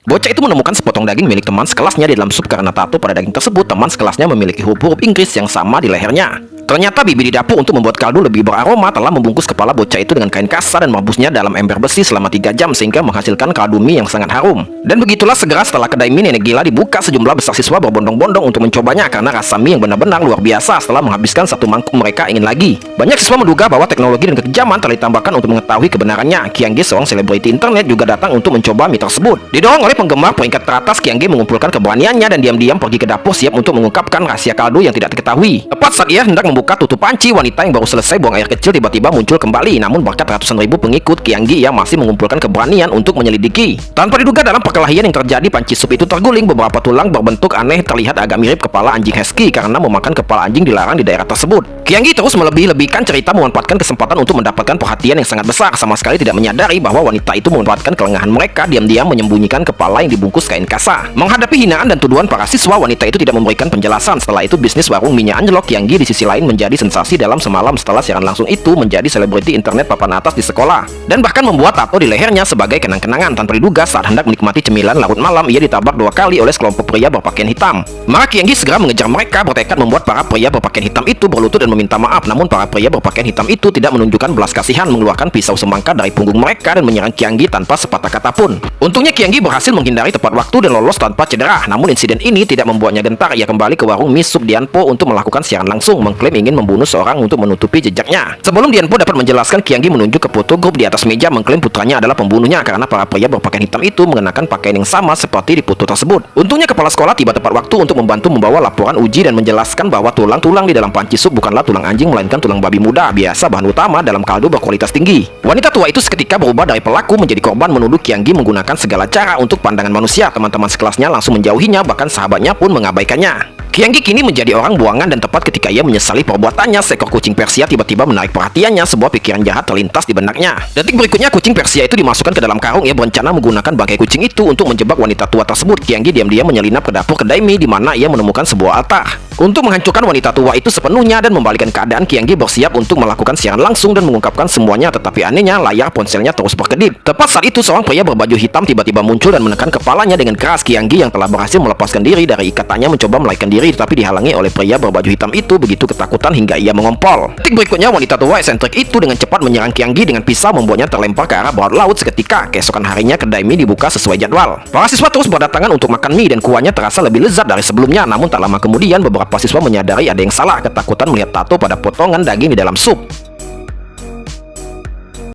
Bocah itu menemukan sepotong daging milik teman sekelasnya di dalam sup karena tato pada daging tersebut teman sekelasnya memiliki huruf-huruf Inggris yang sama di lehernya. Ternyata bibi di dapur untuk membuat kaldu lebih beraroma telah membungkus kepala bocah itu dengan kain kasar dan merebusnya dalam ember besi selama 3 jam sehingga menghasilkan kaldu mie yang sangat harum. Dan begitulah segera setelah kedai mie nenek gila dibuka, sejumlah besar siswa berbondong-bondong untuk mencobanya karena rasa mie yang benar-benar luar biasa. Setelah menghabiskan satu mangkuk mereka ingin lagi. Banyak siswa menduga bahwa teknologi dan kekejaman telah ditambahkan untuk mengetahui kebenarannya. Kyanggi, seorang selebriti internet, juga datang untuk mencoba mie tersebut. Didorong oleh penggemar peringkat teratas, Kyanggi mengumpulkan keberaniannya dan diam-diam pergi ke dapur siap untuk mengungkapkan rahasia kaldu yang tidak diketahui. Tepat saat ia hendak membuka tutup panci, wanita yang baru selesai buang air kecil tiba-tiba muncul kembali. Namun berkat ratusan ribu pengikut Kyanggi, ia masih mengumpulkan keberanian untuk menyelidiki. Tanpa diduga dalam perkelahian yang terjadi, panci sup itu terguling. Beberapa tulang berbentuk aneh terlihat agak mirip kepala anjing husky karena memakan kepala anjing dilarang di daerah tersebut. Kyanggi terus melebih-lebihkan cerita, memanfaatkan kesempatan untuk mendapatkan perhatian yang sangat besar, sama sekali tidak menyadari bahwa wanita itu memanfaatkan kelengahan mereka, diam-diam menyembunyikan kepala yang dibungkus kain kasa. Menghadapi hinaan dan tuduhan para siswa, wanita itu tidak memberikan penjelasan. Setelah itu bisnis warung minyak anjlok. Kyanggi di sisi lain menjadi sensasi dalam semalam setelah siaran langsung itu menjadi selebriti internet papan atas di sekolah dan bahkan membuat tato di lehernya sebagai kenang-kenangan. Tanpa diduga saat hendak menikmati cemilan larut malam, ia ditabrak 2 kali oleh sekelompok pria berpakaian hitam. Maka Kyanggi segera mengejar mereka, bertekad membuat para pria berpakaian hitam itu berlutut dan meminta maaf. Namun para pria berpakaian hitam itu tidak menunjukkan belas kasihan, mengeluarkan pisau semangka dari punggung mereka dan menyerang Kyanggi tanpa sepatah kata pun. Untungnya Kyanggi berhasil menghindari tepat waktu dan lolos tanpa cedera. Namun insiden ini tidak membuatnya gentar. Ia kembali ke warung mie sup Dianpo untuk melakukan siaran langsung, mengklaim ingin membunuh seorang untuk menutupi jejaknya. Sebelum Dianpo dapat menjelaskan, Kyanggi menunjuk ke foto grup di atas meja, mengklaim putranya adalah pembunuhnya karena para pria berpakaian hitam itu mengenakan pakaian yang sama seperti di foto tersebut. Untungnya kepala sekolah tiba tepat waktu untuk membantu membawa laporan uji dan menjelaskan bahwa tulang-tulang di dalam panci sup bukanlah tulang anjing melainkan tulang babi muda, biasa bahan utama dalam kaldu berkualitas tinggi. Wanita tua itu seketika berubah dari pelaku menjadi korban, menuduh Kyanggi menggunakan segala cara untuk pandangan manusia. Teman-teman sekelasnya langsung menjauhinya, bahkan sahabatnya pun mengabaikannya. Kyanggi kini menjadi orang buangan dan tepat ketika ia menyesali perbuatannya, seekor kucing Persia tiba-tiba menarik perhatiannya. Sebuah pikiran jahat terlintas di benaknya. Detik berikutnya kucing Persia itu dimasukkan ke dalam karung. Ia berencana menggunakan bangkai kucing itu untuk menjebak wanita tua tersebut. Kyanggi diam-diam menyelinap ke dapur kedai mie di mana ia menemukan sebuah altar. Untuk menghancurkan wanita tua itu sepenuhnya dan membalikan keadaan, Kyanggi bersiap untuk melakukan siaran langsung dan mengungkapkan semuanya. Tetapi anehnya layar ponselnya terus berkedip. Tepat saat itu seorang pria berbaju hitam tiba-tiba muncul dan menekan kepalanya dengan keras. Kyanggi yang telah berhasil melepaskan diri dari ikatannya mencoba melarikan diri, tetapi dihalangi oleh pria berbaju hitam itu begitu ketakutan hingga ia mengompol. Detik berikutnya wanita tua eksentrik itu dengan cepat menyerang Kyanggi dengan pisau, membuatnya terlempar ke arah bawah laut. Seketika keesokan harinya kedai mie dibuka sesuai jadwal. Para siswa terus berdatangan untuk makan mie dan kuahnya terasa lebih lezat dari sebelumnya. Namun tak lama kemudian beberapa siswa menyadari ada yang salah, ketakutan melihat tato pada potongan daging di dalam sup.